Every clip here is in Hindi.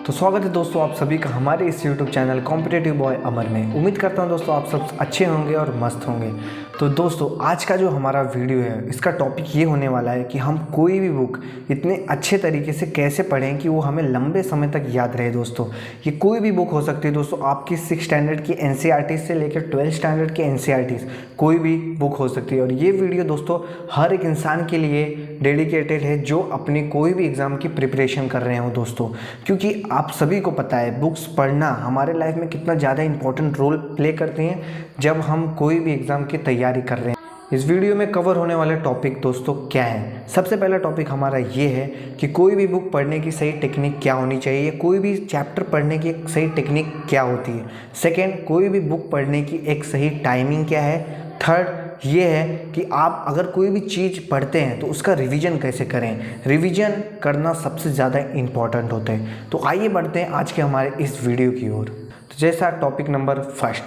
तो स्वागत है दोस्तों आप सभी का हमारे इस YouTube चैनल कॉम्पिटिटिव बॉय अमर में। उम्मीद करता हूं दोस्तों आप सब अच्छे होंगे और मस्त होंगे। तो दोस्तों आज का जो हमारा वीडियो है इसका टॉपिक ये होने वाला है कि हम कोई भी बुक इतने अच्छे तरीके से कैसे पढ़ें कि वो हमें लंबे समय तक याद रहे। दोस्तों ये कोई भी बुक हो सकती है दोस्तों, आपकी 6th स्टैंडर्ड की NCERT से लेकर 12th स्टैंडर्ड की NCERT कोई भी बुक हो सकती है। और ये वीडियो दोस्तों हर एक इंसान के लिए डेडिकेटेड है जो अपनी कोई भी एग्ज़ाम की प्रिपरेशन कर रहे हो दोस्तों, क्योंकि आप सभी को पता है बुक्स पढ़ना हमारे लाइफ में कितना ज़्यादा इंपॉर्टेंट रोल प्ले करते हैं जब हम कोई भी एग्ज़ाम की तैयारी कर रहे हैं। इस वीडियो में कवर होने वाले टॉपिक दोस्तों क्या है। सबसे पहला टॉपिक हमारा ये है कि कोई भी बुक पढ़ने की सही टेक्निक क्या होनी चाहिए, कोई भी चैप्टर पढ़ने की एक सही टेक्निक क्या होती है। सेकेंड, कोई भी बुक पढ़ने की एक सही टाइमिंग क्या है। थर्ड ये है कि आप अगर कोई भी चीज़ पढ़ते हैं तो उसका रिवीजन कैसे करें। रिवीजन करना सबसे ज़्यादा इम्पॉर्टेंट होता है। तो आइए बढ़ते हैं आज के हमारे इस वीडियो की ओर। तो जैसा टॉपिक नंबर फर्स्ट,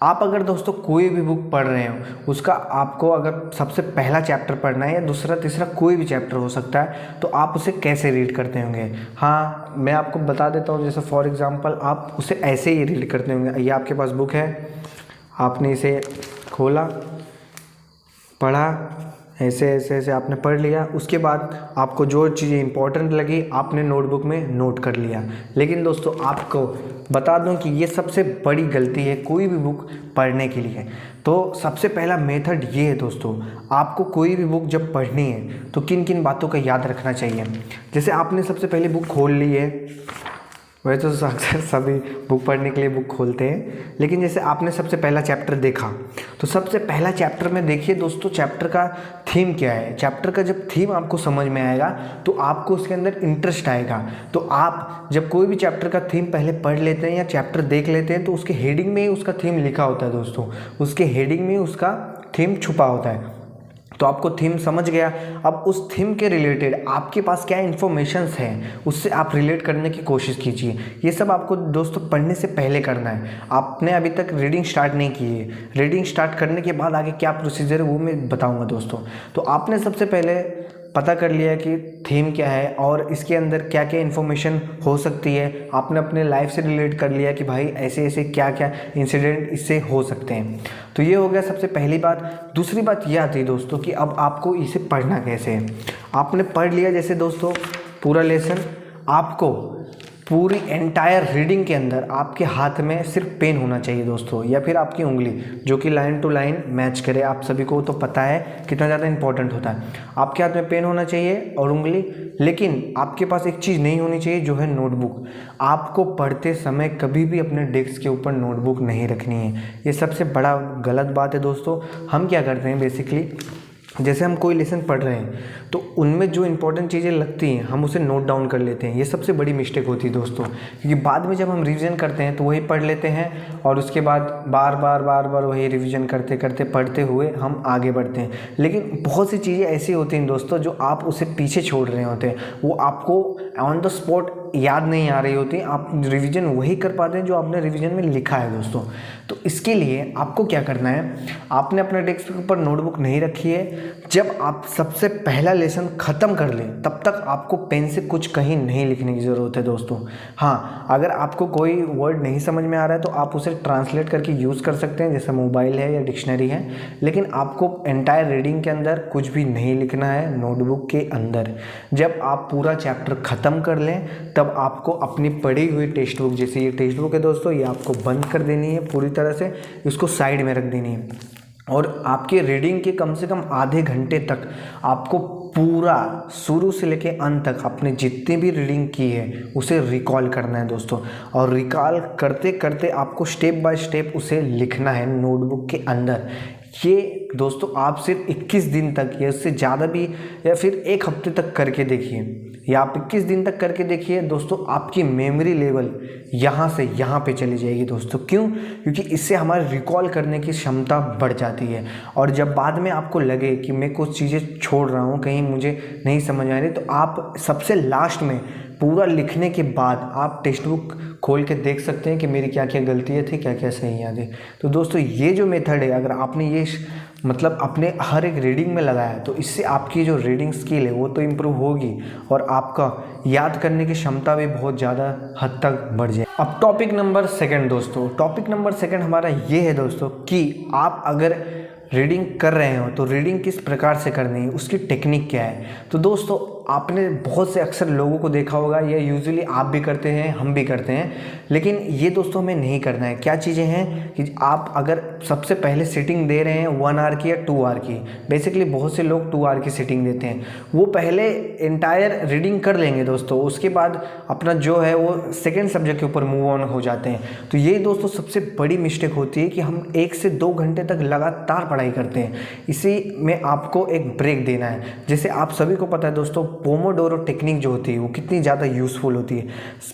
आप अगर दोस्तों कोई भी बुक पढ़ रहे हो उसका आपको अगर सबसे पहला चैप्टर पढ़ना है या दूसरा तीसरा कोई भी चैप्टर हो सकता है तो आप उसे कैसे रीड करते होंगे। हाँ मैं आपको बता देता हूँ, जैसे फॉर एग्ज़ाम्पल आप उसे ऐसे ही रीड करते होंगे। ये आपके पास बुक है, आपने इसे खोला, पढ़ा, ऐसे ऐसे ऐसे आपने पढ़ लिया। उसके बाद आपको जो चीज़ें इंपॉर्टेंट लगी आपने नोटबुक में नोट कर लिया। लेकिन दोस्तों आपको बता दूं कि ये सबसे बड़ी गलती है कोई भी बुक पढ़ने के लिए। तो सबसे पहला मेथड ये है दोस्तों, आपको कोई भी बुक जब पढ़नी है तो किन किन बातों का याद रखना चाहिए। जैसे आपने सबसे पहले बुक खोल ली है, वैसे तो अक्सर सभी बुक पढ़ने के लिए बुक खोलते हैं, लेकिन जैसे आपने सबसे पहला चैप्टर देखा तो सबसे पहला चैप्टर में देखिए दोस्तों चैप्टर का थीम क्या है। चैप्टर का जब थीम आपको समझ में आएगा तो आपको उसके अंदर इंटरेस्ट आएगा। तो आप जब कोई भी चैप्टर का थीम पहले पढ़ लेते हैं या चैप्टर देख लेते हैं तो उसके हेडिंग में ही उसका थीम लिखा होता है दोस्तों, उसके हेडिंग में उसका थीम छुपा होता है। तो आपको थीम समझ गया। अब उस थीम के रिलेटेड आपके पास क्या इन्फॉर्मेशंस हैं उससे आप रिलेट करने की कोशिश कीजिए। ये सब आपको दोस्तों पढ़ने से पहले करना है। आपने अभी तक रीडिंग स्टार्ट नहीं की है, रीडिंग स्टार्ट करने के बाद आगे क्या प्रोसीजर है वो मैं बताऊंगा दोस्तों। तो आपने सबसे पहले पता कर लिया कि थीम क्या है और इसके अंदर क्या क्या इन्फॉर्मेशन हो सकती है। आपने अपने लाइफ से रिलेट कर लिया कि भाई ऐसे ऐसे क्या क्या इंसिडेंट इससे हो सकते हैं। तो ये हो गया सबसे पहली बात। दूसरी बात ये आती है दोस्तों कि अब आपको इसे पढ़ना कैसे है। आपने पढ़ लिया जैसे दोस्तों पूरा लेसन, आपको पूरी एंटायर रीडिंग के अंदर आपके हाथ में सिर्फ पेन होना चाहिए दोस्तों, या फिर आपकी उंगली जो कि लाइन टू लाइन मैच करे। आप सभी को तो पता है कितना ज़्यादा इंपॉर्टेंट होता है। आपके हाथ में पेन होना चाहिए और उंगली, लेकिन आपके पास एक चीज़ नहीं होनी चाहिए जो है नोटबुक। आपको पढ़ते समय कभी भी अपने डेस्क के ऊपर नोटबुक नहीं रखनी है। ये सबसे बड़ा गलत बात है दोस्तों। हम क्या करते हैं बेसिकली, जैसे हम कोई लेसन पढ़ रहे हैं तो उनमें जो इंपॉर्टेंट चीज़ें लगती हैं हम उसे नोट डाउन कर लेते हैं। ये सबसे बड़ी मिस्टेक होती है दोस्तों, क्योंकि बाद में जब हम रिवीजन करते हैं तो वही पढ़ लेते हैं और उसके बाद बार बार वही रिवीजन करते करते पढ़ते हुए हम आगे बढ़ते हैं। लेकिन बहुत सी चीज़ें ऐसी होती हैं दोस्तों जो आप उसे पीछे छोड़ रहे होते हैं, वो आपको ऑन द स्पॉट याद नहीं आ रही होती। आप रिवीजन वही कर पाते हैं जो आपने रिवीजन में लिखा है दोस्तों। तो इसके लिए आपको क्या करना है, आपने अपने डेस्क के ऊपर नोटबुक नहीं रखी है, जब आप सबसे पहला लेसन ख़त्म कर लें तब तक आपको पेन से कुछ कहीं नहीं लिखने की ज़रूरत है दोस्तों। हाँ अगर आपको कोई वर्ड नहीं समझ में आ रहा है तो आप उसे ट्रांसलेट करके यूज़ कर सकते हैं, जैसे मोबाइल है या डिक्शनरी है। लेकिन आपको एंटायर रीडिंग के अंदर कुछ भी नहीं लिखना है नोटबुक के अंदर। जब आप पूरा चैप्टर ख़त्म कर लें तब आपको अपनी पढ़ी हुई टेक्स्ट बुक, जैसे ये टेक्स्ट बुक है दोस्तों, ये आपको बंद कर देनी है पूरी तरह से, इसको साइड में रख देनी है। और आपके रीडिंग के कम से कम आधे घंटे तक आपको पूरा शुरू से लेके अंत तक आपने जितनी भी रीडिंग की है उसे रिकॉल करना है दोस्तों। और रिकॉल करते करते आपको स्टेप बाय स्टेप उसे लिखना है नोटबुक के अंदर। ये दोस्तों आप सिर्फ 21 दिन तक या उससे ज़्यादा भी या फिर एक हफ्ते तक करके देखिए, या आप 21 दिन तक करके देखिए दोस्तों, आपकी मेमोरी लेवल यहाँ से यहाँ पे चली जाएगी दोस्तों। क्यों? क्योंकि इससे हमारे रिकॉल करने की क्षमता बढ़ जाती है। और जब बाद में आपको लगे कि मैं कुछ चीज़ें छोड़ रहा हूँ, कहीं मुझे नहीं समझ आ रही, तो आप सबसे लास्ट में पूरा लिखने के बाद आप टेक्स्ट बुक खोल के देख सकते हैं कि मेरी क्या क्या गलतियाँ थी, क्या क्या सही थी। तो दोस्तों ये जो मेथड है, अगर आपने ये मतलब अपने हर एक रीडिंग में लगाया तो इससे आपकी जो रीडिंग स्किल है वो तो इम्प्रूव होगी और आपका याद करने की क्षमता भी बहुत ज़्यादा हद तक बढ़ जाए। अब टॉपिक नंबर 2 दोस्तों, टॉपिक नंबर 2 हमारा ये है दोस्तों कि आप अगर रीडिंग कर रहे हो तो रीडिंग किस प्रकार से करनी है, उसकी टेक्निक क्या है। तो दोस्तों आपने बहुत से अक्सर लोगों को देखा होगा, ये यूजुअली आप भी करते हैं, हम भी करते हैं, लेकिन ये दोस्तों हमें नहीं करना है। क्या चीज़ें हैं कि आप अगर सबसे पहले सीटिंग दे रहे हैं 1 आवर की या 2 आवर की, बेसिकली बहुत से लोग 2 आवर की सीटिंग देते हैं, वो पहले एंटायर रीडिंग कर लेंगे दोस्तों, उसके बाद अपना जो है वो सेकेंड सब्जेक्ट के ऊपर मूव ऑन हो जाते हैं। तो ये दोस्तों सबसे बड़ी मिस्टेक होती है कि हम 1 से 2 घंटे तक लगातार पढ़ाई करते हैं। इसी में आपको एक ब्रेक देना है। जैसे आप सभी को पता है दोस्तों, पोमोडोरो टेक्निक जो होती है वो कितनी ज़्यादा यूज़फुल होती है।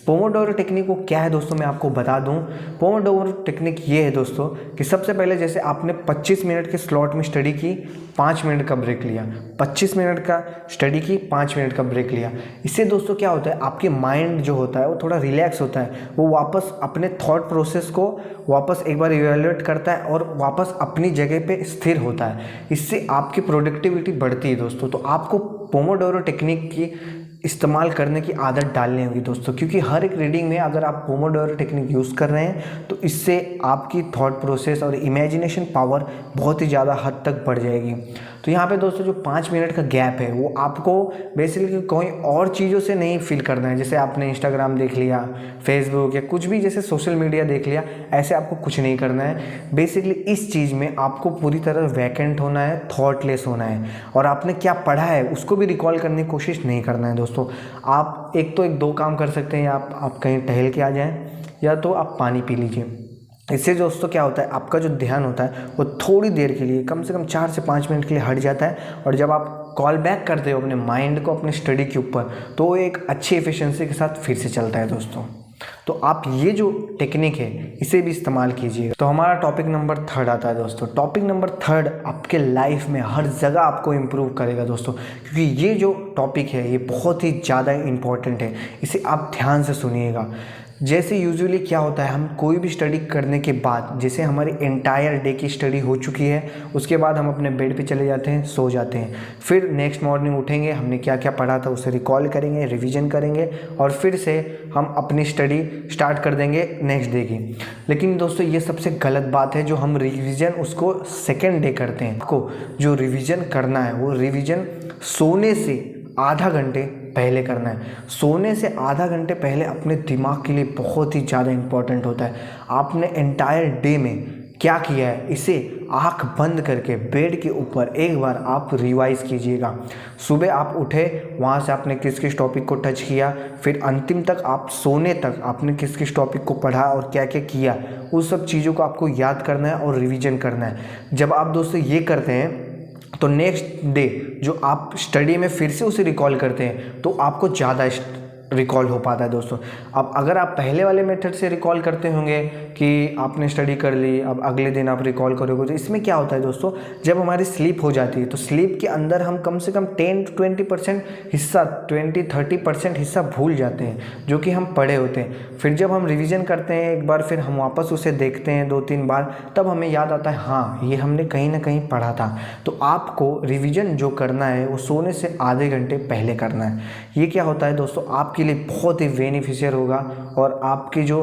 पोमोडोरो टेक्निक को क्या है दोस्तों, मैं आपको बता दूं। पोमोडोरो टेक्निक ये है दोस्तों कि सबसे पहले जैसे आपने 25 मिनट के स्लॉट में स्टडी की, 5 मिनट का ब्रेक लिया, 25 मिनट का स्टडी की, 5 मिनट का ब्रेक लिया। इससे दोस्तों क्या होता है, आपके माइंड जो होता है वो थोड़ा रिलैक्स होता है, वो वापस अपने थॉट प्रोसेस को वापस एक बार इवैल्यूएट करता है और वापस अपनी जगह पे स्थिर होता है। इससे आपकी प्रोडक्टिविटी बढ़ती है दोस्तों। तो आपको पोमोडोरो टेक्निक की इस्तेमाल करने की आदत डालनी होगी दोस्तों, क्योंकि हर एक रीडिंग में अगर आप पोमोडोरो टेक्निक यूज़ कर रहे हैं तो इससे आपकी थॉट प्रोसेस और इमेजिनेशन पावर बहुत ही ज़्यादा हद तक बढ़ जाएगी। तो यहाँ पे दोस्तों जो 5 मिनट का गैप है वो आपको बेसिकली कोई और चीज़ों से नहीं फिल करना है। जैसे आपने इंस्टाग्राम देख लिया, फेसबुक या कुछ भी जैसे सोशल मीडिया देख लिया, ऐसे आपको कुछ नहीं करना है। बेसिकली इस चीज़ में आपको पूरी तरह वैकेंट होना है, थॉटलेस होना है, और आपने क्या पढ़ा है उसको भी रिकॉल करने की कोशिश नहीं करना है दोस्तों। आप एक 2 काम कर सकते हैं, या आप कहीं टहल के आ जाएं, या तो आप पानी पी लीजिए। इससे दोस्तों क्या होता है, आपका जो ध्यान होता है वो थोड़ी देर के लिए, कम से कम 4 से 5 मिनट के लिए हट जाता है, और जब आप कॉल बैक करते हो अपने माइंड को अपने स्टडी के ऊपर तो वो एक अच्छी एफिशिएंसी के साथ फिर से चलता है दोस्तों। तो आप ये जो टेक्निक है इसे भी इस्तेमाल कीजिएगा। तो हमारा टॉपिक नंबर 3 आता है दोस्तों। टॉपिक नंबर 3 आपके लाइफ में हर जगह आपको इम्प्रूव करेगा दोस्तों, क्योंकि ये जो टॉपिक है ये बहुत ही ज़्यादा इम्पॉर्टेंट है। इसे आप ध्यान से सुनिएगा। जैसे यूजुअली क्या होता है, हम कोई भी स्टडी करने के बाद, जैसे हमारी एंटायर डे की स्टडी हो चुकी है, उसके बाद हम अपने बेड पे चले जाते हैं, सो जाते हैं। फिर नेक्स्ट मॉर्निंग उठेंगे, हमने क्या क्या पढ़ा था उसे रिकॉल करेंगे, रिवीजन करेंगे, और फिर से हम अपनी स्टडी स्टार्ट कर देंगे नेक्स्ट डे की। लेकिन दोस्तों ये सबसे गलत बात है, जो हम रिवीजन उसको सेकेंड डे करते हैं। आपको जो रिवीजन करना है वो रिवीजन सोने से आधा घंटे पहले करना है। सोने से आधा घंटे पहले अपने दिमाग के लिए बहुत ही ज़्यादा इम्पॉर्टेंट होता है। आपने एंटायर डे में क्या किया है इसे आंख बंद करके बेड के ऊपर एक बार आप रिवाइज कीजिएगा। सुबह आप उठे, वहाँ से आपने किस किस टॉपिक को टच किया, फिर अंतिम तक आप सोने तक आपने किस किस टॉपिक को पढ़ा और क्या क्या किया, उस सब चीज़ों को आपको याद करना है और रिवीजन करना है। जब आप दोस्तों ये करते हैं तो नेक्स्ट डे जो आप स्टडी में फिर से उसे रिकॉल करते हैं तो आपको ज़्यादा रिकॉल हो पाता है दोस्तों। अब अगर आप पहले वाले मेथड से रिकॉल करते होंगे कि आपने स्टडी कर ली, अब अगले दिन आप रिकॉल करोगे, तो इसमें क्या होता है दोस्तों, जब हमारी स्लीप हो जाती है तो स्लीप के अंदर हम कम से कम 10-20% हिस्सा, 20-30% हिस्सा भूल जाते हैं जो कि हम पढ़े होते हैं। फिर जब हम रिवीजन करते हैं एक बार, फिर हम वापस उसे देखते हैं 2-3 बार, तब हमें याद आता है हाँ ये हमने कहीं ना कहीं पढ़ा था। तो आपको रिवीजन जो करना है वो सोने से आधे घंटे पहले करना है। ये क्या होता है दोस्तों, आपके लिए बहुत ही बेनिफिशियल होगा और आपकी जो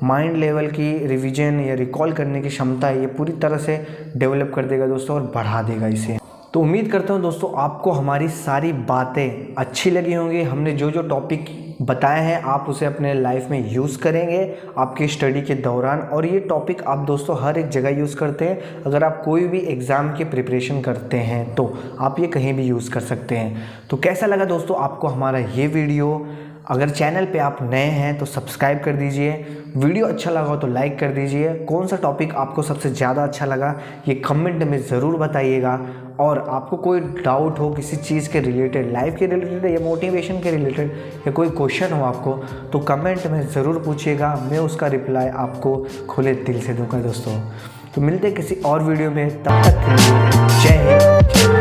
माइंड लेवल की रिवीजन या रिकॉल करने की क्षमता है ये पूरी तरह से डेवलप कर देगा दोस्तों और बढ़ा देगा इसे। तो उम्मीद करता हूँ दोस्तों आपको हमारी सारी बातें अच्छी लगी होंगी। हमने जो जो टॉपिक बताए हैं आप उसे अपने लाइफ में यूज़ करेंगे आपकी स्टडी के दौरान, और ये टॉपिक आप दोस्तों हर एक जगह यूज़ करते हैं। अगर आप कोई भी एग्ज़ाम की प्रिपरेशन करते हैं तो आप ये कहीं भी यूज़ कर सकते हैं। तो कैसा लगा दोस्तों आपको हमारा ये वीडियो? अगर चैनल पे आप नए हैं तो सब्सक्राइब कर दीजिए। वीडियो अच्छा लगा हो तो लाइक कर दीजिए। कौन सा टॉपिक आपको सबसे ज़्यादा अच्छा लगा ये कमेंट में ज़रूर बताइएगा। और आपको कोई डाउट हो किसी चीज़ के रिलेटेड, लाइफ के रिलेटेड या मोटिवेशन के रिलेटेड, या कोई क्वेश्चन हो आपको, तो कमेंट में ज़रूर पूछिएगा। मैं उसका रिप्लाई आपको खुले दिल से दूंगा दोस्तों। तो मिलते हैं किसी और वीडियो में, तब तक के लिए जय हिंद।